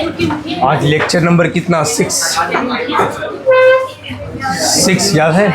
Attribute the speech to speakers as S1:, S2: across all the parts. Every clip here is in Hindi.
S1: आज लेक्चर नंबर कितना? 6 याद है?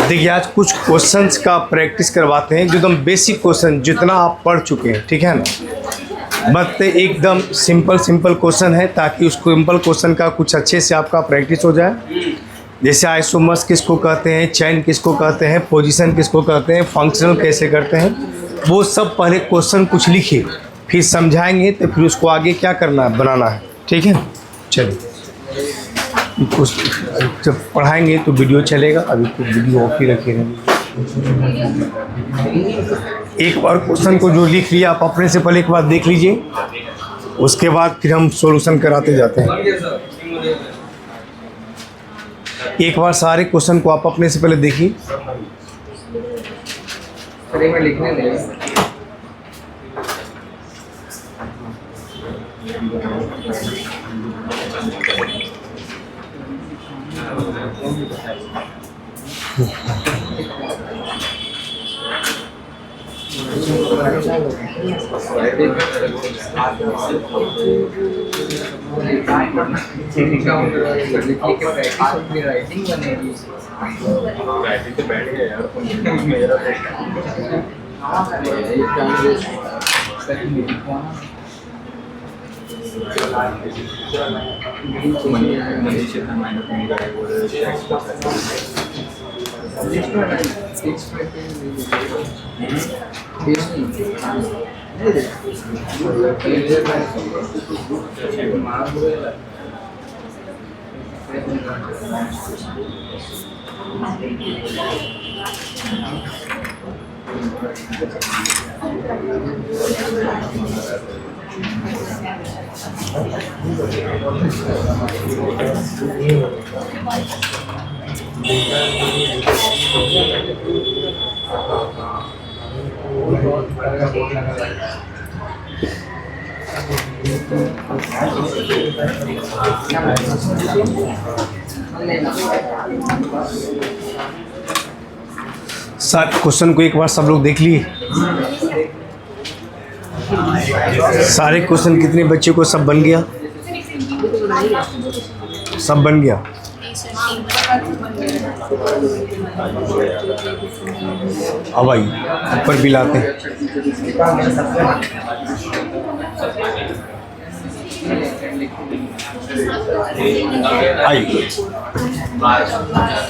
S1: देखिए आज कुछ क्वेश्चंस का प्रैक्टिस करवाते हैं, जो एकदम बेसिक क्वेश्चन जितना आप पढ़ चुके हैं, ठीक है ना। बट एकदम सिंपल क्वेश्चन है, ताकि उस सिंपल क्वेश्चन का कुछ अच्छे से आपका प्रैक्टिस हो जाए। जैसे आइसोमर्स किसको कहते हैं, चेन किसको कहते हैं, पोजीशन किसको कहते हैं, फंक्शनल कैसे करते हैं, वो सब पहले क्वेश्चन कुछ लिखिए, फिर समझाएंगे तो फिर उसको आगे क्या करना है, बनाना है, ठीक है। चलिए कुछ जब पढ़ाएंगे तो वीडियो चलेगा, अभी तो वीडियो ऑफ ही रखे रहेंगे। एक बार क्वेश्चन को जो लिख लिया आप अपने से पहले एक बार देख लीजिए, उसके बाद फिर हम सॉल्यूशन कराते जाते हैं। एक बार सारे क्वेश्चन को आप अपने से पहले देखिए। सारे क्वेश्चन को एक बार सब लोग देख लिए। सारे क्वेश्चन कितने बच्चे को सब बन गया? सब बन गया। अब आई ऊपर भी लाते हैं।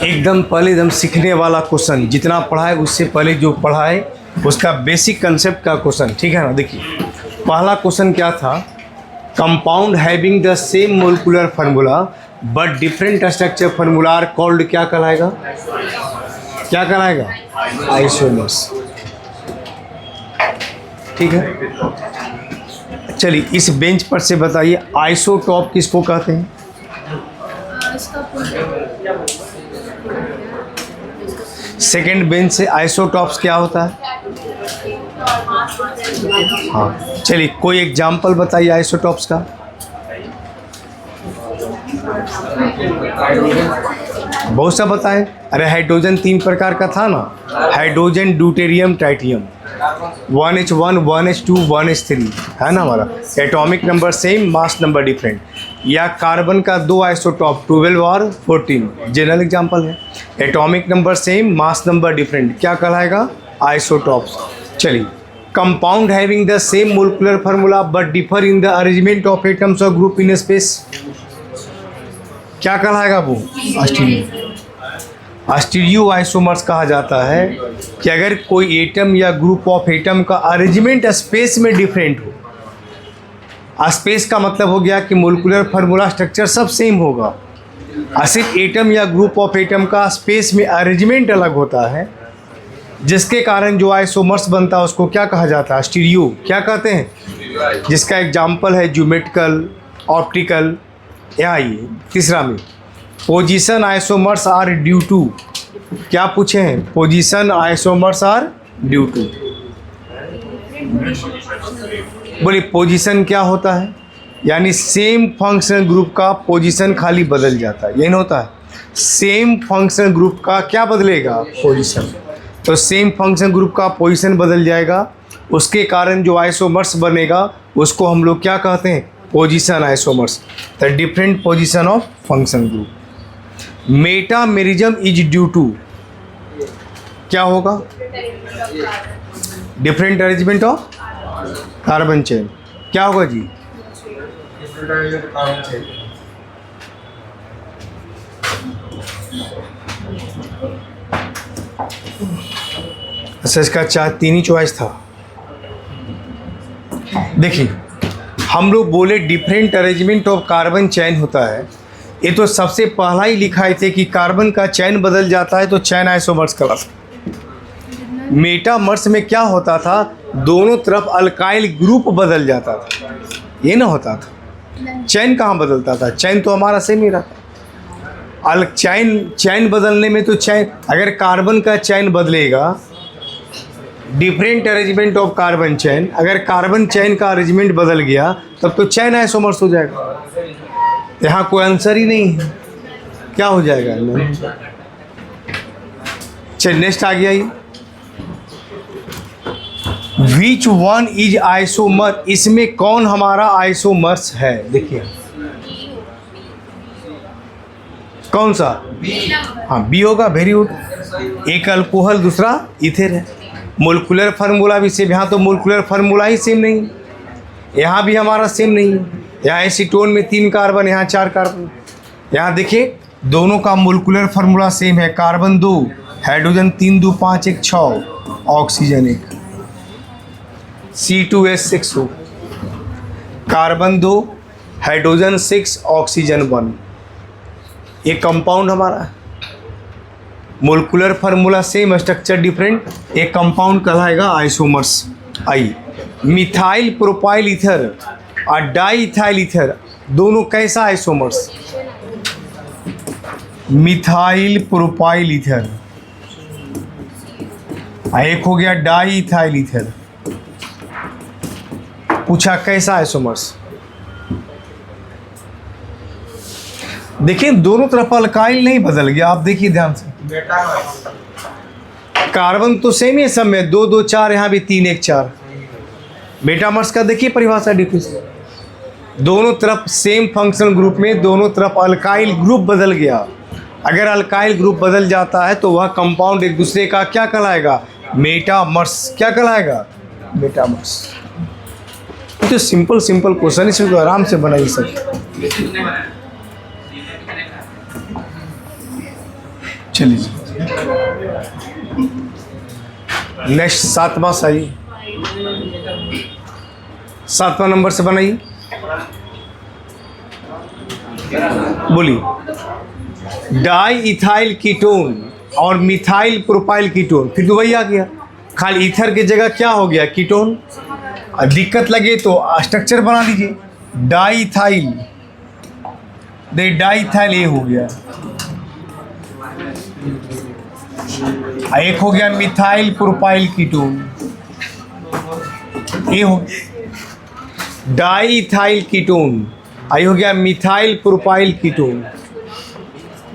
S1: एकदम पहले एकदम सीखने वाला क्वेश्चन, जितना पढ़ा है उससे पहले जो पढ़ा है उसका बेसिक कंसेप्ट का क्वेश्चन, ठीक है ना। देखिए पहला क्वेश्चन क्या था, compound having the same molecular formula but different structure formula are called, क्या कहलाएगा? क्या कहलाएगा? आइसोमर्स, ठीक है। चलिए इस बेंच पर से बताइए आइसोटॉप किसको कहते हैं? सेकेंड बेंच से आइसोटॉप्स क्या होता है? हाँ चलिए कोई एग्जाम्पल बताइए आइसोटॉप्स का। बहुत सा बताएं। अरे हाइड्रोजन 3 प्रकार का था ना, hydrogen, deuterium, tritium. 1H1, 1H2, 1H3 है ना हमारा। Atomic number same, mass number different. या कार्बन का 2 आइसोटॉप 12 और 14 जनरल एग्जांपल है। Atomic number same, mass number different, क्या कहलाएगा? आइसोटॉप्स। चलिए compound having the same molecular formula but differ in the arrangement of atoms और ग्रुप इन स्पेस, क्या कहलाएगा वो? स्टीरियो आइसोमर्स कहा जाता है कि अगर कोई एटम या ग्रुप ऑफ एटम का अरेंजमेंट स्पेस में डिफरेंट हो। स्पेस का मतलब हो गया कि मोलिकुलर फार्मूला स्ट्रक्चर सब सेम होगा, सिर्फ एटम या ग्रुप ऑफ एटम का स्पेस में अरेंजमेंट अलग होता है, जिसके कारण जो आइसोमर्स बनता है उसको क्या कहा जाता है? स्टीरियो। क्या कहते हैं? जिसका एग्जाम्पल है ज्योमेट्रिकल, ऑप्टिकल। यहाँ आइए तीसरा में position isomers are due to, क्या पूछे हैं? Position isomers are due to. बोलिए पोजीशन क्या होता है? यानी सेम फंक्शनल ग्रुप का पोजीशन खाली बदल जाता है, ये नहीं होता है? सेम फंक्शनल ग्रुप का क्या बदलेगा? पोजीशन। तो सेम फंक्शन ग्रुप का पोजीशन बदल जाएगा, उसके कारण जो आइसोमर्स बनेगा उसको हम लोग क्या कहते हैं? Position isomers, the different position of function group. Metamerism is due to, क्या होगा? Different arrangement of carbon chain. क्या होगा जी? अच्छा, इसका तीन ही चॉइस था। देखिए हम लोग बोले डिफरेंट अरेंजमेंट ऑफ कार्बन चैन होता है, ये तो सबसे पहला ही लिखा है थे कि कार्बन का चैन बदल जाता है तो चैन आइसोमर्स कहलाता। मेटामर्स में क्या होता था? दोनों तरफ अल्काइल ग्रुप बदल जाता था, ये ना होता था। चैन कहाँ बदलता था? चैन तो हमारा सेम ही रहता। चैन बदलने में तो चैन, अगर कार्बन का चैन बदलेगा, डिफरेंट अरेंजमेंट ऑफ कार्बन चैन, अगर कार्बन चैन का अरेंजमेंट बदल गया तब तो चैन आइसोमर्स हो जाएगा। यहाँ कोई आंसर ही नहीं है, क्या हो जाएगा? चलिए नेक्स्ट आ गया ये, विच वन इज आइसोमर, इसमें कौन हमारा आइसोमर्स है? देखिए कौन सा? हाँ बी होगा, वेरी गुड। एक अल्कोहल दूसरा इथेर है। मोलिकुलर फार्मूला भी सेम, यहाँ तो मोलिकुलर फार्मूला ही सेम नहीं, यहाँ भी हमारा सेम नहीं। यहाँ एसीटोन में 3 कार्बन, यहाँ 4 कार्बन। यहाँ देखिए दोनों का मोलिकुलर फार्मूला सेम है, carbon 2, hydrogen 3 2 5 1 6, oxygen 1, C2H6O, carbon 2, hydrogen 6, oxygen 1। ये कंपाउंड हमारा है, molecular formula same, structure different, एक कंपाउंड कहलाएगा आइसोमर्स। आई मिथाइल प्रोपाइल ईथर और डाई इथाइल ईथर, दोनों कैसा आइसोमर्स? मिथाइल प्रोपाइल ईथर, एक हो गया डाई इथाइल ईथर। पूछा कैसा आइसोमर्स? देखिए दोनों तरफ अल्काइल नहीं बदल गया, आप देखिए ध्यान से। कार्बन तो सेम ही सब में, 2 2 4, यहाँ भी 3 1 4। मेटामर्स का देखिए परिभाषा डिफरेंस, दोनों तरफ सेम फंक्शनल ग्रुप में दोनों तरफ अल्काइल ग्रुप बदल गया। अगर अल्काइल ग्रुप बदल जाता है तो वह कंपाउंड एक दूसरे का क्या कहलाएगा? मेटामर्स। क्या कहलाएगा? मेटामर्स। तो सिंपल सिंपल क्वेश्चन, इसमें तो आराम से बनाइए सब। चलिए नेक्स्ट 7वां सही, 7वां नंबर से बनाइए। बोलिए डाई इथाइल कीटोन और मिथाइल प्रोपाइल कीटोन, फिर तो वही आ गया, खाली ईथर की जगह क्या हो गया? कीटोन। दिक्कत लगे तो स्ट्रक्चर बना लीजिए, डाई इथाइल, डाई इथाइल ये हो गया, एक हो गया मिथाइल प्रोपाइल कीटोन, ये हो डाई इथाइल कीटोन, आई हो गया मिथाइल प्रोपाइल कीटोन।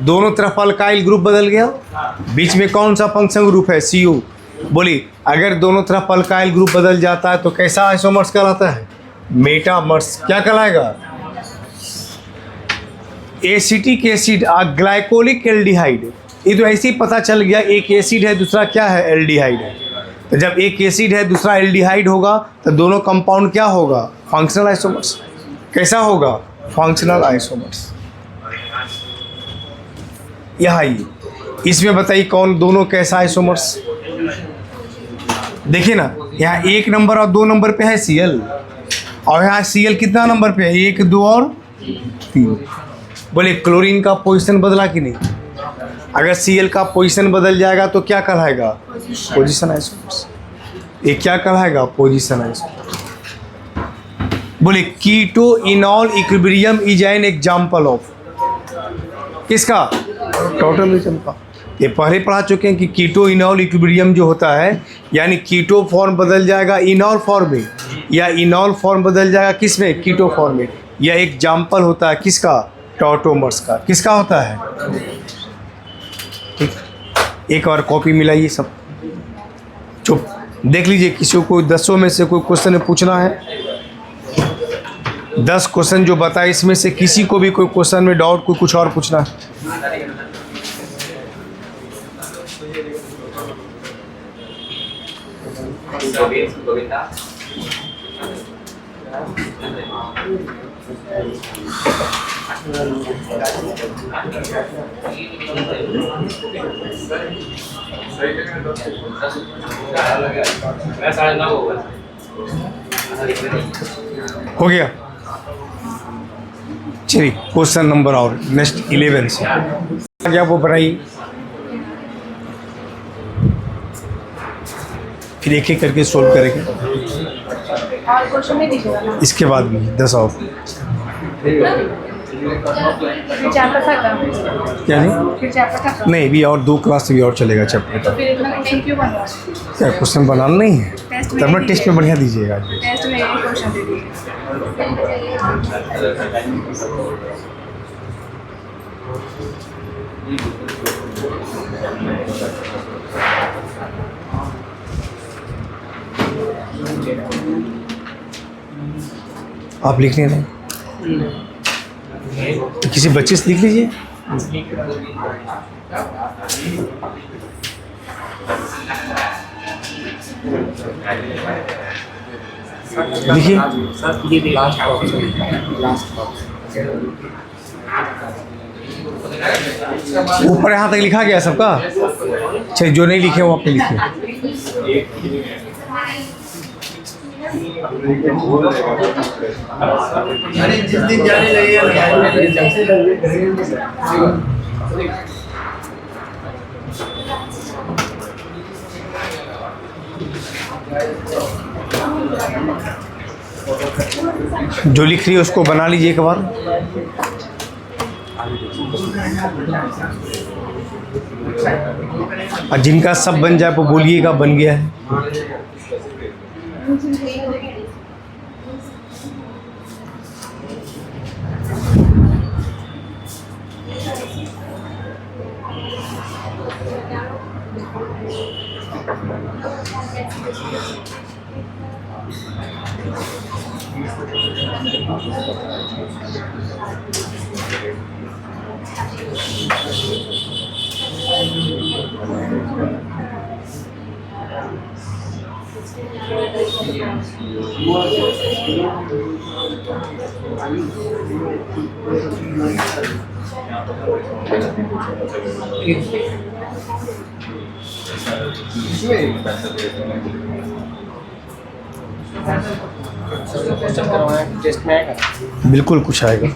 S1: दोनों तरफ अल्काइल ग्रुप बदल गया, बीच में कौन सा फंक्शन ग्रुप है? CO। बोलिए अगर दोनों तरफ अल्काइल ग्रुप बदल जाता है तो कैसा आइसोमर्स कहलाता है? मेटामर्स। क्या कहलाएगा? एसिटिक एसिड और ग्लाइकोलिक एल्डिहाइड, ये तो ऐसे ही पता चल गया, एक एसिड है दूसरा क्या है? एल्डिहाइड है। तो जब एक एसिड है दूसरा एल्डिहाइड होगा तो दोनों कंपाउंड क्या होगा? Functional isomers. कैसा होगा? Functional isomers. यहाँ इसमें बताइए कौन दोनों कैसा आइसोमर्स? देखिए ना, यहाँ 1 नंबर और 2 नंबर पे है Cl, और यहाँ Cl कितना नंबर पे है? 1 2 और 3। बोले क्लोरीन का पोजीशन बदला कि नहीं? अगर Cl का पोजीशन बदल जाएगा तो क्या कहलाएगा? Position isomers. ये क्या कहलाएगा? Position isomers. बोले keto enol equilibrium is an example of, किसका? टॉटलिज्म का। ये पहले पढ़ा चुके हैं कि कीटो इनॉल इक्विलिब्रियम जो होता है, यानी कीटो फॉर्म बदल जाएगा इनॉल फॉर्म में, या इनॉल फॉर्म बदल जाएगा किस में? कीटो फॉर्म में। यह एक एग्जाम्पल होता है किसका? टॉटोमर्स का। किसका होता है? ठीक, एक और कॉपी मिलाइए सब, चुप देख लीजिए। किसी को 10 में से कोई क्वेश्चन पूछना है, 10 क्वेश्चन जो बताए इसमें से किसी को भी कोई क्वेश्चन में डाउट, कोई कुछ और पूछना है? हो गया? चलिए क्वेश्चन नंबर और नेक्स्ट 11 से क्या वो बनाइए, फिर एक एक करके सोल्व करेंगे।
S2: और क्वेश्चन नहीं दिखेगा
S1: इसके बाद भी 10 और।
S2: फिर चैप्टर खत्म।
S1: क्या नहीं?
S2: फिर चैप्टर खत्म।
S1: नहीं, भी और 2 क्लास भी और चलेगा चैप्टर
S2: तो
S1: का।
S2: फिर इतना क्वेश्चन क्यों बनवा?
S1: क्या क्वेश्चन बनाना नहीं है?
S2: टेस्ट
S1: तब मैं टेस्ट में बढ़िया दीजिएगा।
S2: टेस्ट में एक क्वेश्चन दे दीजिए।
S1: आप लिखने नहीं तो किसी बच्चे से लिख लीजिए। लिखिए। ऊपर यहाँ तक लिखा गया सबका? चलिए जो नहीं लिखे वो अपने लिखिए।
S3: अरे जिस दिन जाने
S1: जो लिख रही है उसको बना लीजिए एक बार। और जिनका सब बन जाए वो बोलिएगा बन गया है।
S3: टेस्ट में आएगा।
S1: बिल्कुल कुछ आएगा।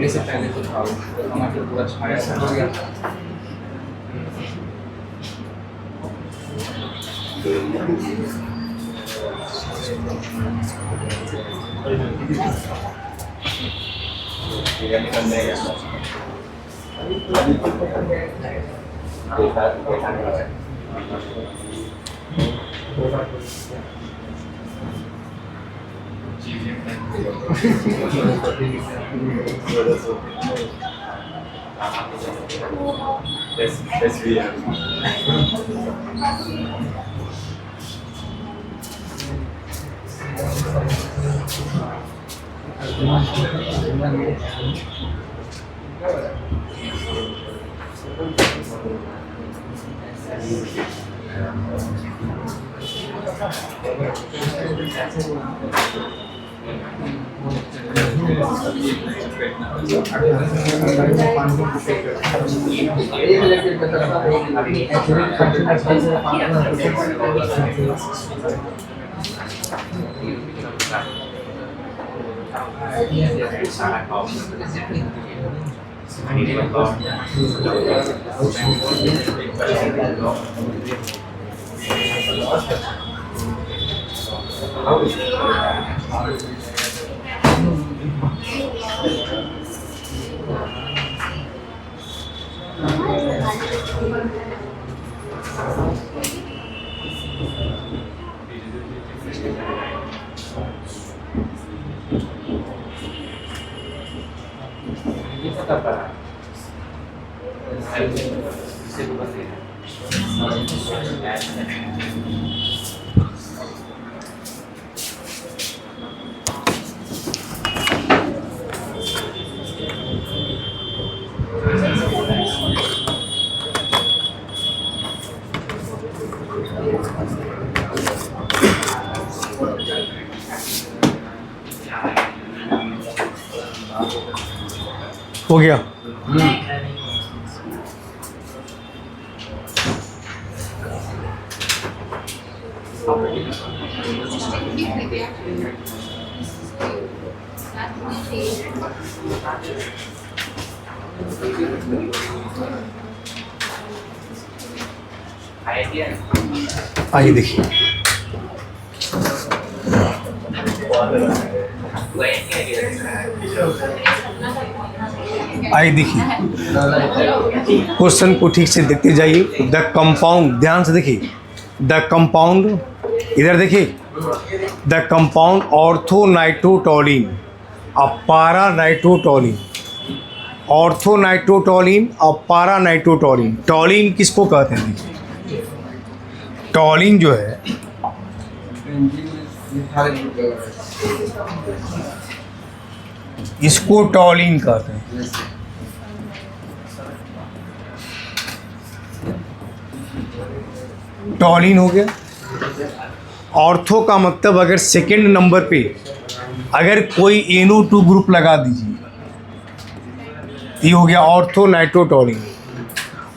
S3: से पहले तो था हमारे पूरा छाया हो गया।
S1: हो गया। आइए देखिए, आइए देखिए, क्वेश्चन को ठीक से देखते जाइए। द कंपाउंड, ध्यान से देखिए, द कंपाउंड, इधर देखिए, द कंपाउंड ऑर्थोनाइट्रोटोलिन और पारानाइट्रोटोलिन, ऑर्थोनाइट्रोटोलिन और पारानाइट्रोटोलिन। टोलिन किसको कहते हैं? देखिए, टोलिन जो है इसको टोलिन कहते हैं। टोलिन हो गया। ऑर्थो का मतलब अगर सेकंड नंबर पे अगर कोई NO2 ग्रुप लगा दीजिए, ये हो गया ऑर्थोनाइट्रोटोलिन।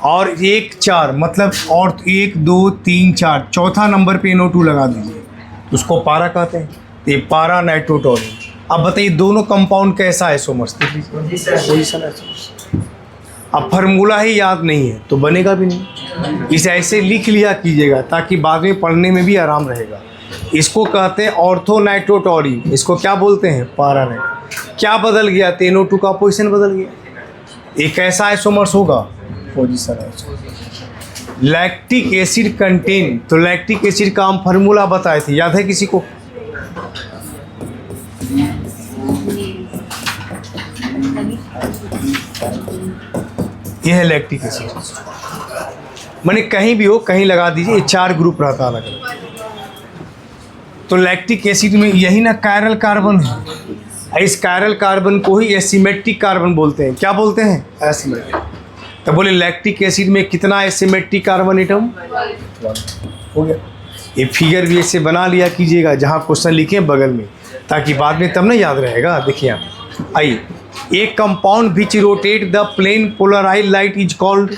S1: और 1 4 मतलब और 1 2 3 4 चौथा नंबर पे NO2 लगा दीजिए, उसको पारा कहते हैं। ये पारानाइट्रोटोलिन। अब बताइए दोनों कंपाउंड कैसा आइसोमर्स? Position isomers. अब फार्मूला ही याद नहीं है तो बनेगा भी नहीं। इसे ऐसे लिख लिया कीजिएगा ताकि बाद में पढ़ने में भी आराम रहेगा। इसको कहते हैं ऑर्थोनाइट्रोटोलिन, इसको क्या बोलते हैं? पारानाइट्रो। क्या बदल गया? NO2 का पोजीशन बदल गया। एक ऐसा आइसोमर्स होगा, position isomers. Lactic acid contain, तो लैक्टिक एसिड का हम फार्मूला बताए थे, याद है किसी को? यह है लैक्टिक एसिड। माने कहीं भी हो, कहीं लगा दीजिए, 4 ग्रुप रहता अलग अलग। तो लैक्टिक एसिड में यही ना कायरल कार्बन है। इस कायरल कार्बन को ही एसिमेट्रिक कार्बन बोलते हैं। क्या बोलते हैं? एसिमेट्रिक। तो बोले लैक्टिक एसिड में कितना एसिमेट्रिक कार्बन एटम? 1 हो गया। ये फिगर भी ऐसे बना लिया कीजिएगा जहाँ क्वेश्चन लिखे बगल में, ताकि बाद में तब ना याद रहेगा। देखिए आप, आइए, एक compound which rotate the plane polarized light is called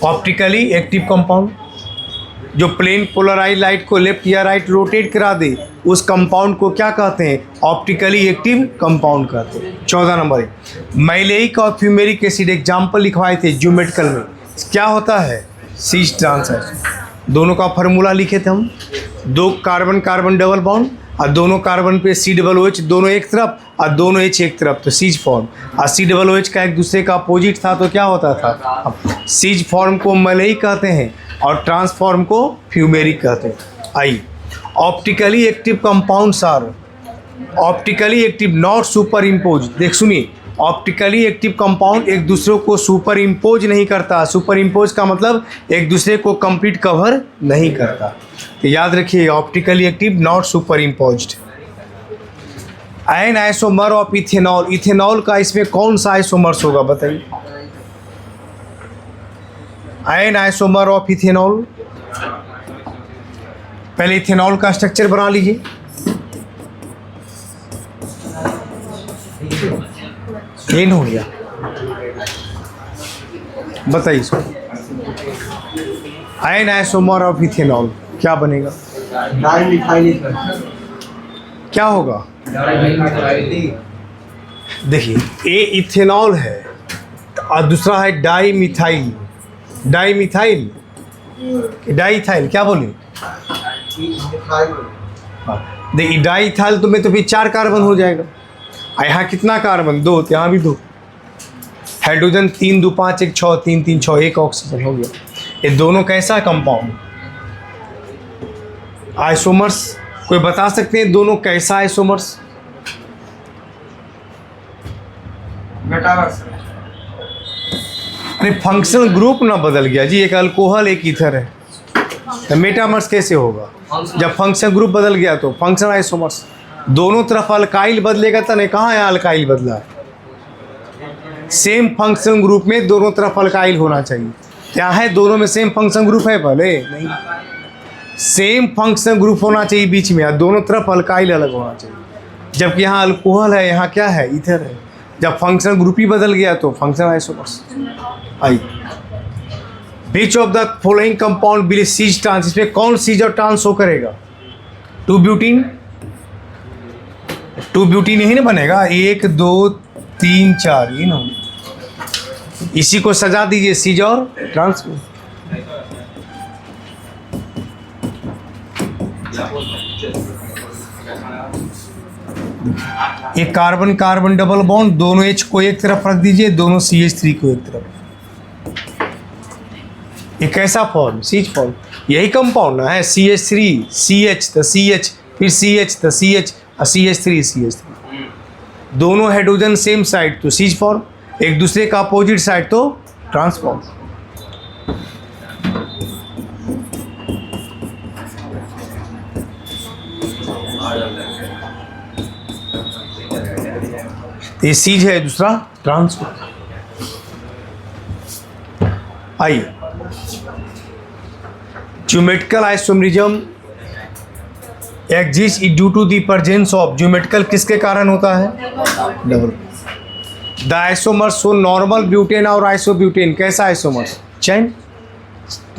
S1: optically active compound. जो प्लेन पोलराइज्ड लाइट को लेफ्ट या राइट रोटेट करा दे, उस कंपाउंड को क्या कहते हैं? ऑप्टिकली एक्टिव कंपाउंड कहते हैं। 14 नंबर है, मैलेइक और फ्यूमेरिक एसिड एग्जाम्पल लिखवाए थे जो मेडिकल में। क्या होता है? Cis trans. दोनों का फार्मूला लिखे थे हम। 2 कार्बन कार्बन डबल बॉन्ड और दोनों कार्बन पे COOH, दोनों एक तरफ और दोनों H एक तरफ, तो सीज फॉर्म। और COOH का एक दूसरे का अपोजिट था तो क्या होता था? सीज फॉर्म को मैलेइक कहते हैं और ट्रांसफॉर्म को फ्यूमेरिक कहते हैं। आइए, optically active compounds are optically active not superimpose. देख सुनिए, ऑप्टिकली एक्टिव कंपाउंड एक दूसरे को सुपर इम्पोज नहीं करता। सुपर इम्पोज का मतलब एक दूसरे को कंप्लीट कवर नहीं करता। तो याद रखिए, optically active not superimposed. An isomer of ethanol, ethanol का इसमें कौन सा आइसोमर्स होगा बताइए? An isomer of ethanol. पहले इथेनॉल का स्ट्रक्चर बना लीजिए। एन हो गया। बताइए इसको, आयन आइसोमर ऑफ इथेनॉल क्या बनेगा? क्या होगा? देखिए, ए इथेनॉल है और दूसरा है di methyl. Di methyl, di ethyl, क्या बोले? देखिए, डाई इथाइल तो में तो फिर 4 कार्बन हो जाएगा। यहाँ कितना कार्बन? 2, तो यहाँ भी 2। हाइड्रोजन 3 2 5 1 6 3 3 6 1 ऑक्सीजन हो गया। ये दोनों कैसा कंपाउंड? आइसोमर्स। कोई बता सकते हैं दोनों कैसा आइसोमर्स? अरे फंक्शनल ग्रुप ना बदल गया जी, एक अल्कोहल एक ईथर है, तो मेटामर्स कैसे होगा? जब फंक्शन ग्रुप बदल गया तो फंक्शन आइसोमर्स। दोनों तरफ अल्काइल बदलेगा तो नहीं, कहाँ है अल्काइल बदला है? सेम फंक्शन ग्रुप में दोनों तरफ अल्काइल होना चाहिए। क्या है दोनों में सेम फंक्शन ग्रुप है? पहले नहीं, सेम फंक्शन ग्रुप होना चाहिए बीच में, और दोनों तरफ अल्काइल अलग होना चाहिए। जबकि यहाँ अल्कोहल है, यहाँ क्या है? ईथर है। जब फंक्शन ग्रुप ही बदल गया तो function isomers. I which of the following compound will cis trans, इसमें कौन सीज और ट्रांस शो करेगा? 2 ब्यूटीन। 2 ब्यूटीन यही ना बनेगा, 1 2 3 4 ये ना। इसी को सजा दीजिए सीज और ट्रांस में। एक कार्बन कार्बन डबल बॉन्ड, दोनों H को एक तरफ रख दीजिए, दोनों CH3 को एक तरफ। ये कैसा फॉर्म? Cis form. यही कंपाउंड है, CH3 CH तो CH, फिर CH तो CH और CH3 CH3। दोनों हाइड्रोजन सेम साइड तो सीज फॉर्म, एक दूसरे का अपोजिट साइड तो ट्रांसफॉर्म। ये सीज है, दूसरा ट्रांसफॉर्म। आइए, geometrical isomerism exist due to the presence of. Geometrical किसके कारण होता है? Double. The isomers so normal butane और आइसोब्यूटेन। कैसा आइसोमर्स? चेन।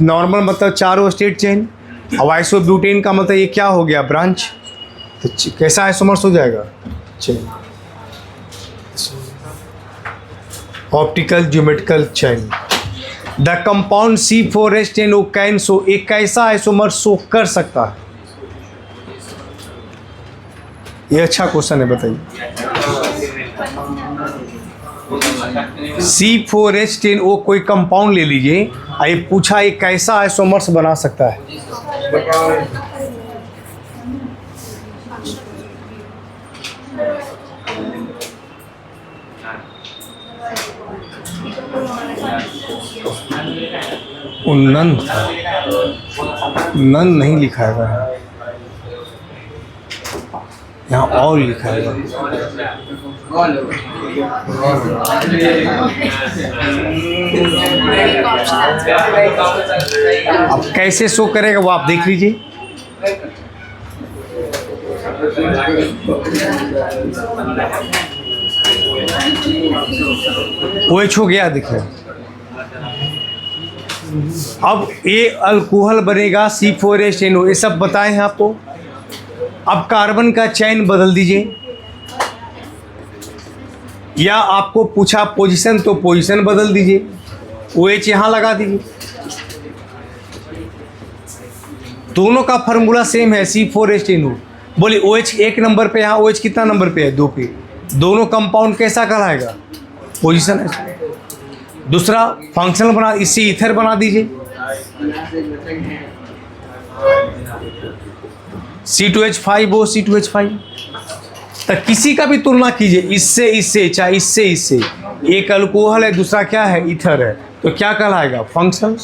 S1: नॉर्मल मतलब चारों स्टेट चेन, और आइसोब्यूटेन का मतलब ये क्या हो गया? ब्रांच। तो कैसा आइसोमर्स हो जाएगा? Chain. Optical geometrical chain. The compound C4H10O can show, एक कैसा आइसोमर शो कर सकता है? ये अच्छा क्वेश्चन है, बताइए। C4H10O कोई कंपाउंड ले लीजिए, ये पूछा ये कैसा आइसोमर्स बना सकता है? नन था, नन नहीं लिखा है यहाँ, और लिखा है। अब कैसे शो करेगा वो आप देख लीजिए। OH हो गया, देखिए। अब ये अल्कोहल बनेगा C4H10O, ये सब बताए हैं आपको। अब कार्बन का चेन बदल दीजिए, या आपको पूछा पोजीशन तो पोजीशन बदल दीजिए। OH यहाँ लगा दीजिए। दोनों का फार्मूला सेम है, C4H10O। बोले OH 1 नंबर पे, यहाँ OH कितना नंबर पे है? 2 पे। दोनों कंपाउंड कैसा कहलाएगा? पोजीशन है। दूसरा फंक्शनल बना, इससे ईथर बना दीजिए। C2H5O C2H5। तो किसी का भी तुलना कीजिए, इससे इससे, चाहे इससे इससे। एक अल्कोहल है, दूसरा क्या है? ईथर है, तो क्या कहलाएगा? फंक्शनल।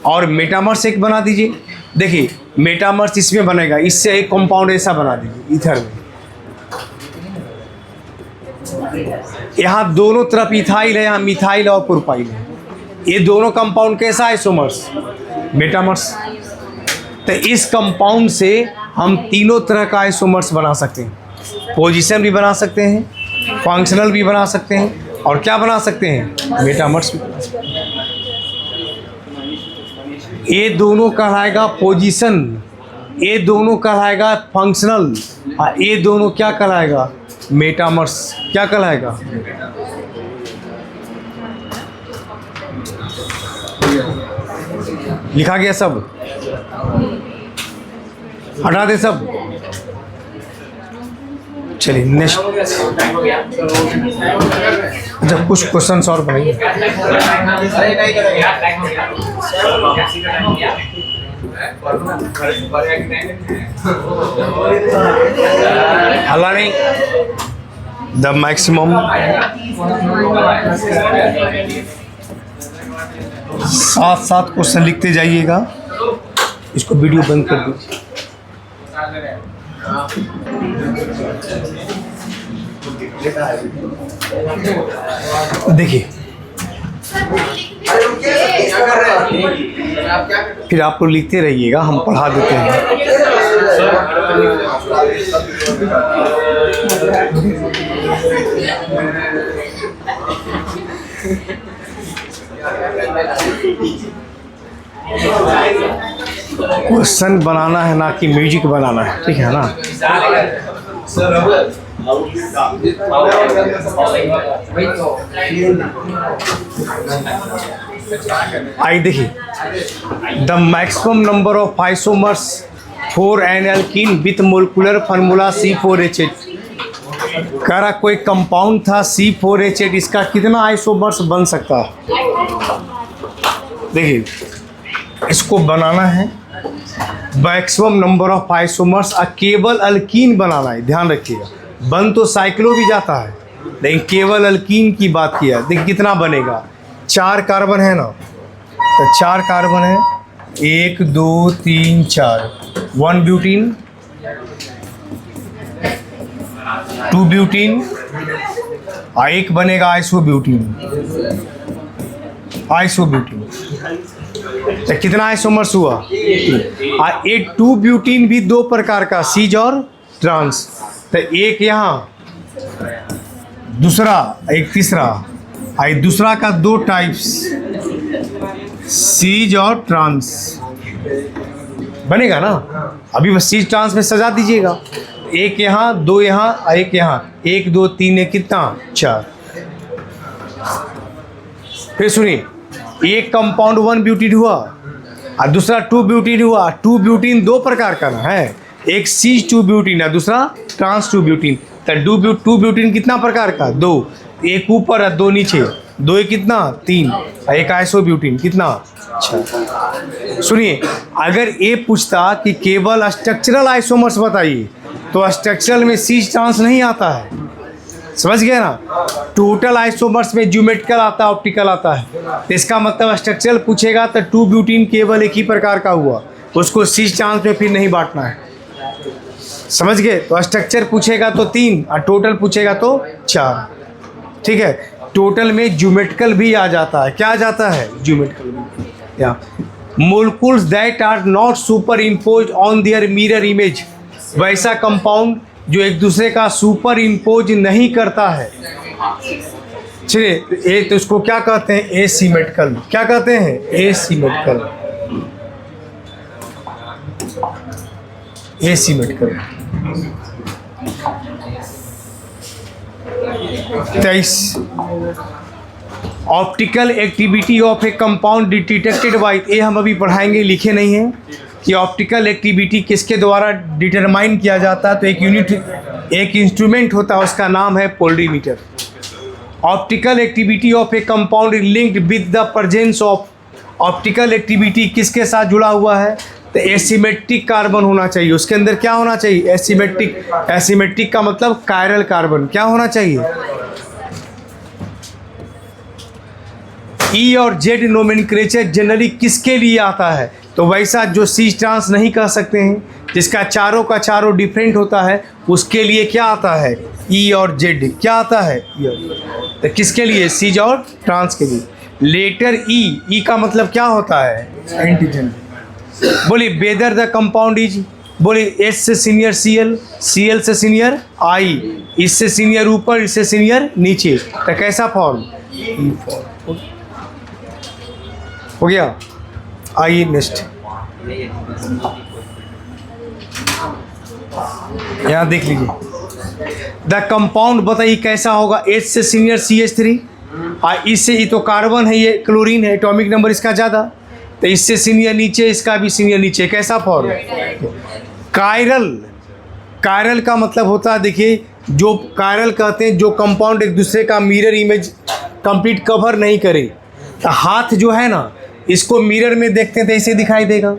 S1: और मेटामर्स एक बना दीजिए। देखिए, मेटामर्स इसमें बनेगा, इससे एक कंपाउंड ऐसा बना दीजिए ईथर में। यहाँ दोनों तरफ इथाइल है, यहाँ मिथाइल और प्रोपाइल है। ये दोनों कंपाउंड कैसा आइसोमर्स? मेटामर्स। तो इस कंपाउंड से हम तीनों तरह का आइसोमर्स बना सकते हैं। पोजीशन भी बना सकते हैं, फंक्शनल भी बना सकते हैं और क्या बना सकते हैं, मेटामर्स भी बना सकते हैं। ये दोनों कहलाएगा पोजीशन, ये दोनों कहलाएगा फंक्शनल, और ये दोनों क्या कहलाएगा, मेटामर्स। क्या कहलाएगा, लिखा गया सब, हटा दे सब। चलिए नेक्स्ट, जब कुछ क्वेश्चन और बनाइए। हल्ला नहीं, द मैक्सिमम 7 क्वेश्चन लिखते जाइएगा। इसको वीडियो बंद कर दीजिए। देखिए फिर आप लोग लिखते रहिएगा, हम पढ़ा देते हैं। क्वेश्चन बनाना है ना कि म्यूजिक बनाना है, ठीक है ना। आई देखिए, the maximum number of isomers for an alkene with molecular formula C4H8। कह रहा कोई कंपाउंड था C4H8, इसका कितना आइसोमर्स बन सकता है। देखिए इसको बनाना है, मैक्सिमम नंबर ऑफ आइसोमर्स, केवल अल्कीन बनाना है। ध्यान रखिएगा, बन तो साइक्लो भी जाता है, लेकिन केवल अल्कीन की बात किया। देखिए कितना बनेगा, 4 कार्बन है ना, तो 4 कार्बन है, 1 2 3 4, 1 ब्यूटीन, 2 ब्यूटीन, और एक बनेगा आइसोब्यूटीन। आइसोब्यूटीन तो कितना आइसोमर्स हुआ, और ये 2 ब्यूटीन भी 2 प्रकार का, सीज और ट्रांस। तो एक यहाँ, दूसरा, एक तीसरा, और दूसरा का 2 टाइप्स, सीज और ट्रांस बनेगा ना। अभी बस सीज ट्रांस में सजा दीजिएगा, एक यहाँ, 2 यहाँ, और एक यहाँ, 1 2 3 कितना, 4। फिर सुनिए, एक कंपाउंड 1 ब्यूटीन हुआ और दूसरा 2 ब्यूटीन हुआ। 2 ब्यूटीन 2 प्रकार का ना है, एक सीज 2 ब्यूटीन है, दूसरा ट्रांस 2 ब्यूटीन। तो 2 ब्यूटीन कितना प्रकार का, 2, एक ऊपर और 2 नीचे, 2 कितना, 3, और एक आइसो ब्यूटीन कितना, 6। सुनिए, अगर ये पूछता कि केवल स्ट्रक्चरल आइसोमर्स बताइए, तो स्ट्रक्चरल में सीज ट्रांस नहीं आता है, समझ गए ना। टोटल आइसोमर्स में ज्योमेट्रिकल आता है, ऑप्टिकल आता है। तो इसका मतलब स्ट्रक्चरल पूछेगा तो 2 ब्यूटीन केवल एक ही प्रकार का हुआ, उसको सीज ट्रांस में फिर नहीं बांटना है, समझ गए। तो स्ट्रक्चर पूछेगा तो 3 और टोटल पूछेगा तो 4, ठीक है। टोटल में ज्योमेट्रिकल भी आ जाता है, क्या आ जाता है, ज्योमेट्रिकल भी। या molecules that are not superimpose on their mirror image, वैसा कंपाउंड जो एक दूसरे का सुपर इम्पोज नहीं करता है। चलिए, ये तो इसको क्या कहते हैं, एसिमेट्रिकल। क्या कहते हैं, asymmetrical. Asymmetrical. 23, optical activity of A compound detected by, ये हम अभी पढ़ाएंगे, लिखे नहीं हैं कि ऑप्टिकल एक्टिविटी किसके द्वारा डिटरमाइन किया जाता है। तो एक यूनिट, एक इंस्ट्रूमेंट होता है, उसका नाम है polarimeter. Optical activity of A compound linked with the presence of, optical activity किसके साथ जुड़ा हुआ है, तो एसिमेट्रिक कार्बन होना चाहिए। उसके अंदर क्या होना चाहिए, एसिमेट्रिक। एसिमेट्रिक का मतलब कायरल कार्बन। क्या होना चाहिए, ई और जेड नोमेनक्लेचर जनरली किसके लिए आता है, तो वैसा जो सीज ट्रांस नहीं कह सकते हैं, जिसका चारों का चारों डिफरेंट होता है, उसके लिए क्या आता है, ई और जेड। क्या आता है, ई और जेड। तो किसके लिए, सीज और ट्रांस के लिए। लेटर ई, ई का मतलब क्या होता है, एंटीजन। बोलिए वेदर द कंपाउंड इज, बोलिए एच से सीनियर Cl, Cl से सीनियर I, इससे सीनियर ऊपर, इससे सीनियर नीचे, तो कैसा फॉर्म? हो गया। आइए नेक्स्ट, यहाँ देख लीजिए, द कंपाउंड बताइए कैसा होगा? H से सीनियर CH3, और इससे ये तो कार्बन है, ये क्लोरीन है, एटॉमिक नंबर इसका ज़्यादा, तो इससे सीनियर नीचे, इसका भी सीनियर नीचे, कैसा फॉर्म? कायरल। कायरल का मतलब होता है, देखिए जो कायरल कहते हैं, जो कंपाउंड एक दूसरे का मिरर इमेज कंप्लीट कवर नहीं करे। तो हाथ जो है ना, इसको मिरर में देखते हैं तो ऐसे दिखाई देगा,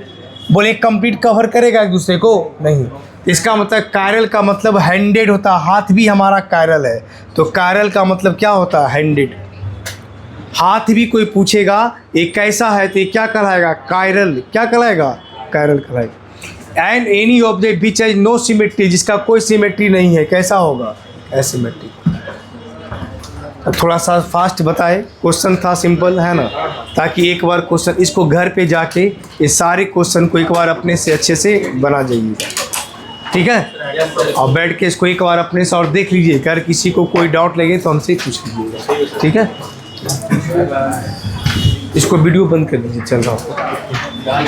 S1: बोले कंप्लीट कवर करेगा एक दूसरे को? नहीं। इसका मतलब कायरल का मतलब हैंडेड होता है, हाथ भी हमारा कायरल है। तो कायरल का मतलब क्या होता है? हैंडेड। हाथ भी कोई पूछेगा ये कैसा है तो ये क्या कहलाएगा? कायरल। क्या कहलाएगा? कायरल कहलाएगा। And any of the which has no symmetry, जिसका कोई सिमेट्री नहीं है, कैसा होगा? एसिमेट्री। थोड़ा सा फास्ट बताए, क्वेश्चन था सिंपल है ना, ताकि एक बार क्वेश्चन इसको घर पे जाके ये सारे क्वेश्चन को एक बार अपने से अच्छे से बना जाइएगा, ठीक है? और बैठ के इसको एक बार अपने से और देख लीजिए, अगर किसी को कोई डाउट लगे तो हमसे पूछ लीजिएगा, ठीक है? इसको वीडियो बंद कर दीजिए, चल रहा हो।